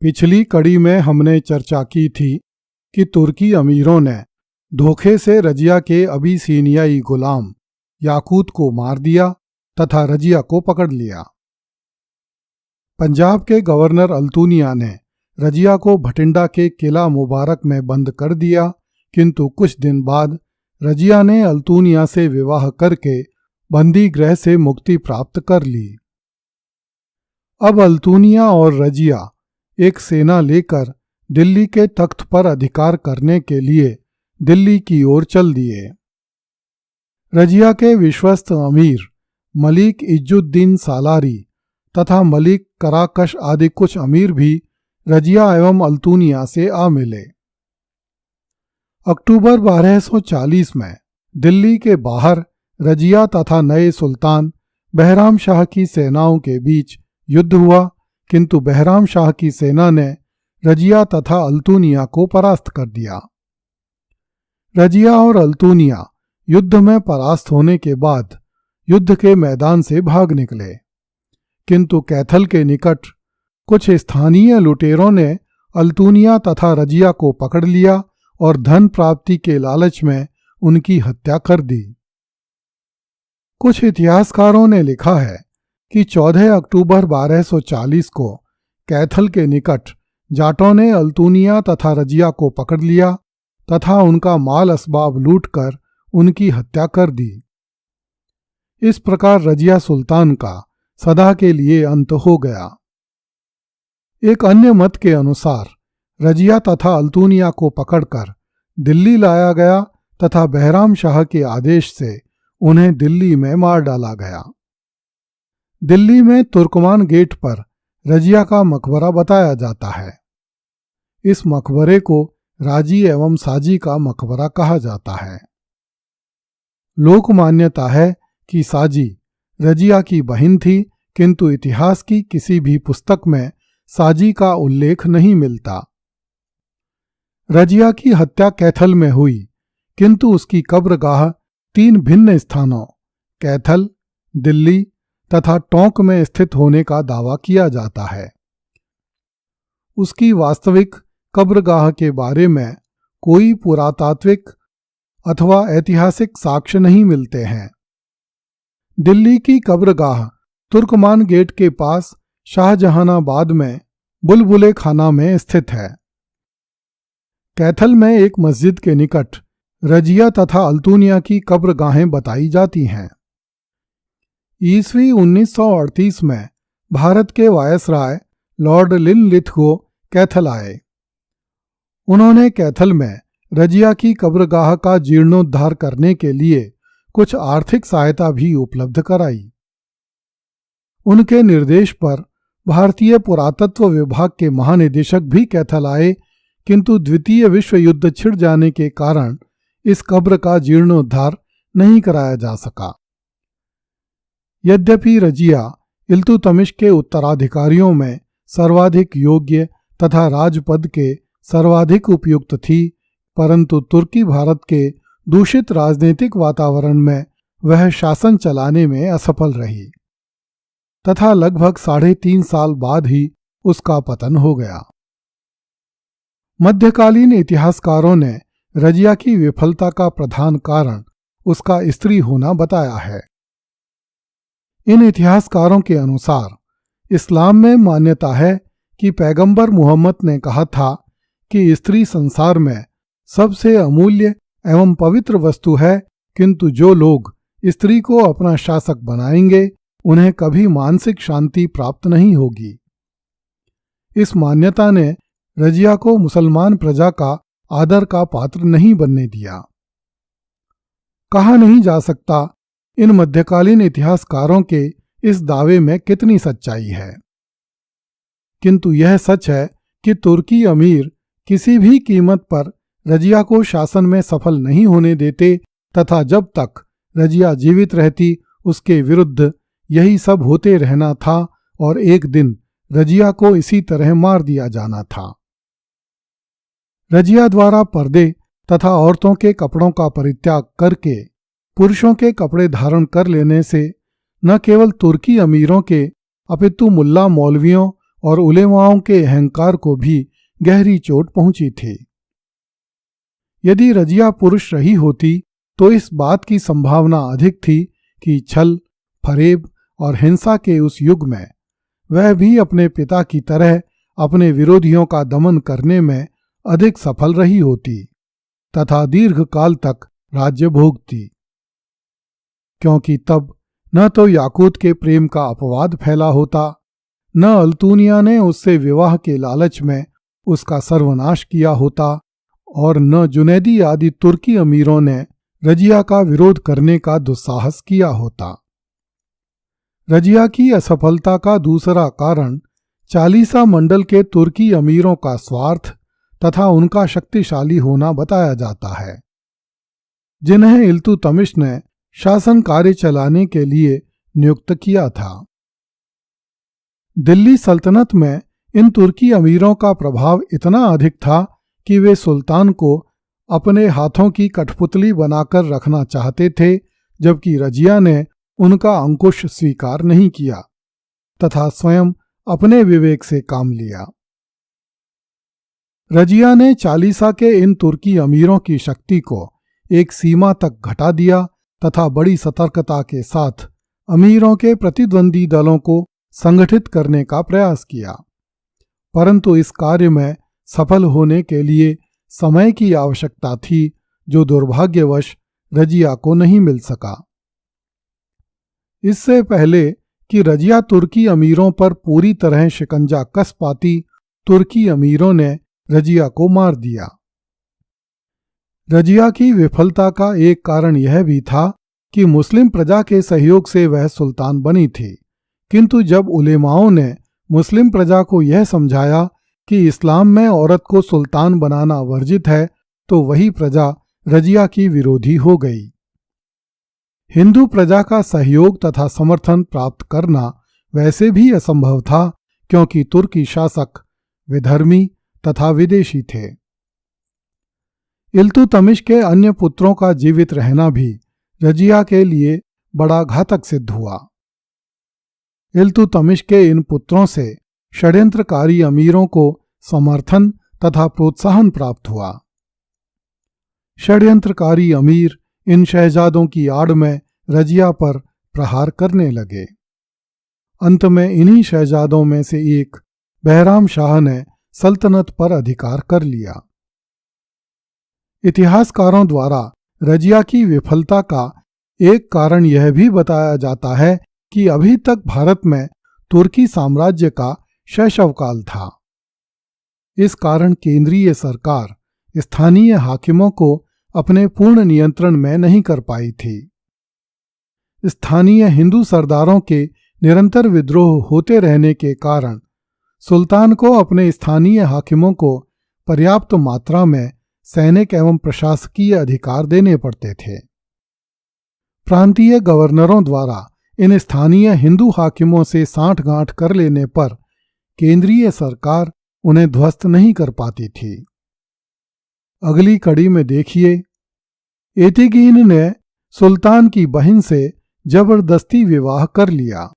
पिछली कड़ी में हमने चर्चा की थी कि तुर्की अमीरों ने धोखे से रजिया के अबीसीनियाई गुलाम याकूत को मार दिया तथा रजिया को पकड़ लिया। पंजाब के गवर्नर अल्तूनिया ने रजिया को भटिंडा के किला मुबारक में बंद कर दिया, किंतु कुछ दिन बाद रजिया ने अल्तूनिया से विवाह करके बंदी गृह से मुक्ति प्राप्त कर ली। अब अल्तूनिया और रजिया एक सेना लेकर दिल्ली के तख्त पर अधिकार करने के लिए दिल्ली की ओर चल दिए। रजिया के विश्वस्त अमीर मलिक इज्जुद्दीन सालारी तथा मलिक कराकश आदि कुछ अमीर भी रजिया एवं अल्तूनिया से आ मिले। अक्टूबर 1240 में दिल्ली के बाहर रजिया तथा नए सुल्तान बहराम शाह की सेनाओं के बीच युद्ध हुआ, किंतु बहराम शाह की सेना ने रजिया तथा अल्तूनिया को परास्त कर दिया। रजिया और अल्तूनिया युद्ध में परास्त होने के बाद युद्ध के मैदान से भाग निकले, किंतु कैथल के निकट कुछ स्थानीय लुटेरों ने अल्तूनिया तथा रजिया को पकड़ लिया और धन प्राप्ति के लालच में उनकी हत्या कर दी। कुछ इतिहासकारों ने लिखा है कि 14 अक्टूबर 1240 को कैथल के निकट जाटों ने अल्तूनिया तथा रजिया को पकड़ लिया तथा उनका माल असबाब लूटकर उनकी हत्या कर दी। इस प्रकार रजिया सुल्तान का सदा के लिए अंत हो गया। एक अन्य मत के अनुसार रजिया तथा अल्तूनिया को पकड़कर दिल्ली लाया गया तथा बहराम शाह के आदेश से उन्हें दिल्ली में मार डाला गया। दिल्ली में तुर्कमान गेट पर रजिया का मकबरा बताया जाता है। इस मकबरे को राजी एवं साजी का मकबरा कहा जाता है। लोक मान्यता है कि साजी रजिया की बहन थी, किंतु इतिहास की किसी भी पुस्तक में साजी का उल्लेख नहीं मिलता। रजिया की हत्या कैथल में हुई, किंतु उसकी कब्रगाह 3 भिन्न स्थानों कैथल, दिल्ली तथा टोंक में स्थित होने का दावा किया जाता है। उसकी वास्तविक कब्रगाह के बारे में कोई पुरातात्विक अथवा ऐतिहासिक साक्ष्य नहीं मिलते हैं। दिल्ली की कब्रगाह तुर्कमान गेट के पास शाहजहानाबाद में बुलबुले खाना में स्थित है। कैथल में एक मस्जिद के निकट रजिया तथा अल्तूनिया की कब्रगाहें बताई जाती हैं। ईस्वी 1938 में भारत के वायसराय लॉर्ड लिनलिथगो कैथल आए। उन्होंने कैथल में रजिया की कब्रगाह का जीर्णोद्धार करने के लिए कुछ आर्थिक सहायता भी उपलब्ध कराई। उनके निर्देश पर भारतीय पुरातत्व विभाग के महानिदेशक भी कैथल आए, किंतु द्वितीय विश्व युद्ध छिड़ जाने के कारण इस कब्र का जीर्णोद्धार नहीं कराया जा सका। यद्यपि रजिया इल्तुतमिश के उत्तराधिकारियों में सर्वाधिक योग्य तथा राजपद के सर्वाधिक उपयुक्त थी, परंतु तुर्की भारत के दूषित राजनीतिक वातावरण में वह शासन चलाने में असफल रही तथा लगभग 3.5 साल बाद ही उसका पतन हो गया। मध्यकालीन इतिहासकारों ने रजिया की विफलता का प्रधान कारण उसका स्त्री होना बताया है। इन इतिहासकारों के अनुसार इस्लाम में मान्यता है कि पैगंबर मुहम्मद ने कहा था कि स्त्री संसार में सबसे अमूल्य एवं पवित्र वस्तु है, किंतु जो लोग स्त्री को अपना शासक बनाएंगे उन्हें कभी मानसिक शांति प्राप्त नहीं होगी। इस मान्यता ने रजिया को मुसलमान प्रजा का आदर का पात्र नहीं बनने दिया। कहा नहीं जा सकता इन मध्यकालीन इतिहासकारों के इस दावे में कितनी सच्चाई है, किंतु यह सच है कि तुर्की अमीर किसी भी कीमत पर रजिया को शासन में सफल नहीं होने देते तथा जब तक रजिया जीवित रहती उसके विरुद्ध यही सब होते रहना था और एक दिन रजिया को इसी तरह मार दिया जाना था। रजिया द्वारा पर्दे तथा औरतों के कपड़ों का परित्याग करके पुरुषों के कपड़े धारण कर लेने से न केवल तुर्की अमीरों के अपितु मुल्ला मौलवियों और उलेमाओं के अहंकार को भी गहरी चोट पहुंची थी। यदि रजिया पुरुष रही होती तो इस बात की संभावना अधिक थी कि छल, फरेब और हिंसा के उस युग में वह भी अपने पिता की तरह अपने विरोधियों का दमन करने में अधिक सफल रही होती तथा दीर्घ काल तक राज्य भोगती, क्योंकि तब न तो याकूत के प्रेम का अपवाद फैला होता, न अल्तूनिया ने उससे विवाह के लालच में उसका सर्वनाश किया होता और न जुनैदी आदि तुर्की अमीरों ने रजिया का विरोध करने का दुस्साहस किया होता। रजिया की असफलता का दूसरा कारण चालीसा मंडल के तुर्की अमीरों का स्वार्थ तथा उनका शक्तिशाली होना बताया जाता है, जिन्हें इल्तुतमिश ने शासन कार्य चलाने के लिए नियुक्त किया था। दिल्ली सल्तनत में इन तुर्की अमीरों का प्रभाव इतना अधिक था कि वे सुल्तान को अपने हाथों की कठपुतली बनाकर रखना चाहते थे, जबकि रजिया ने उनका अंकुश स्वीकार नहीं किया तथा स्वयं अपने विवेक से काम लिया। रजिया ने चालीसा के इन तुर्की अमीरों की शक्ति को एक सीमा तक घटा दिया तथा बड़ी सतर्कता के साथ अमीरों के प्रतिद्वंदी दलों को संगठित करने का प्रयास किया, परंतु इस कार्य में सफल होने के लिए समय की आवश्यकता थी, जो दुर्भाग्यवश रजिया को नहीं मिल सका। इससे पहले कि रजिया तुर्की अमीरों पर पूरी तरह शिकंजा कस पाती, तुर्की अमीरों ने रजिया को मार दिया। रजिया की विफलता का एक कारण यह भी था कि मुस्लिम प्रजा के सहयोग से वह सुल्तान बनी थी, किंतु जब उलेमाओं ने मुस्लिम प्रजा को यह समझाया कि इस्लाम में औरत को सुल्तान बनाना वर्जित है, तो वही प्रजा रजिया की विरोधी हो गई। हिंदू प्रजा का सहयोग तथा समर्थन प्राप्त करना वैसे भी असंभव था, क्योंकि तुर्की शासक विधर्मी तथा विदेशी थे। इल्तुतमिश के अन्य पुत्रों का जीवित रहना भी रजिया के लिए बड़ा घातक सिद्ध हुआ। इल्तुतमिश के इन पुत्रों से षड्यंत्रकारी अमीरों को समर्थन तथा प्रोत्साहन प्राप्त हुआ। षड्यंत्रकारी अमीर इन शहजादों की आड़ में रजिया पर प्रहार करने लगे। अंत में इन्हीं शहजादों में से एक बहराम शाह ने सल्तनत पर अधिकार कर लिया। इतिहासकारों द्वारा रजिया की विफलता का एक कारण यह भी बताया जाता है कि अभी तक भारत में तुर्की साम्राज्य का शैशवकाल था। इस कारण केंद्रीय सरकार स्थानीय हाकिमों को अपने पूर्ण नियंत्रण में नहीं कर पाई थी। स्थानीय हिंदू सरदारों के निरंतर विद्रोह होते रहने के कारण सुल्तान को अपने स्थानीय हाकिमों को पर्याप्त मात्रा में सैनिक एवं प्रशासकीय अधिकार देने पड़ते थे। प्रांतीय गवर्नरों द्वारा इन स्थानीय हिंदू हाकिमों से सांठगांठ कर लेने पर केंद्रीय सरकार उन्हें ध्वस्त नहीं कर पाती थी। अगली कड़ी में देखिए, एतिगीन ने सुल्तान की बहन से जबरदस्ती विवाह कर लिया।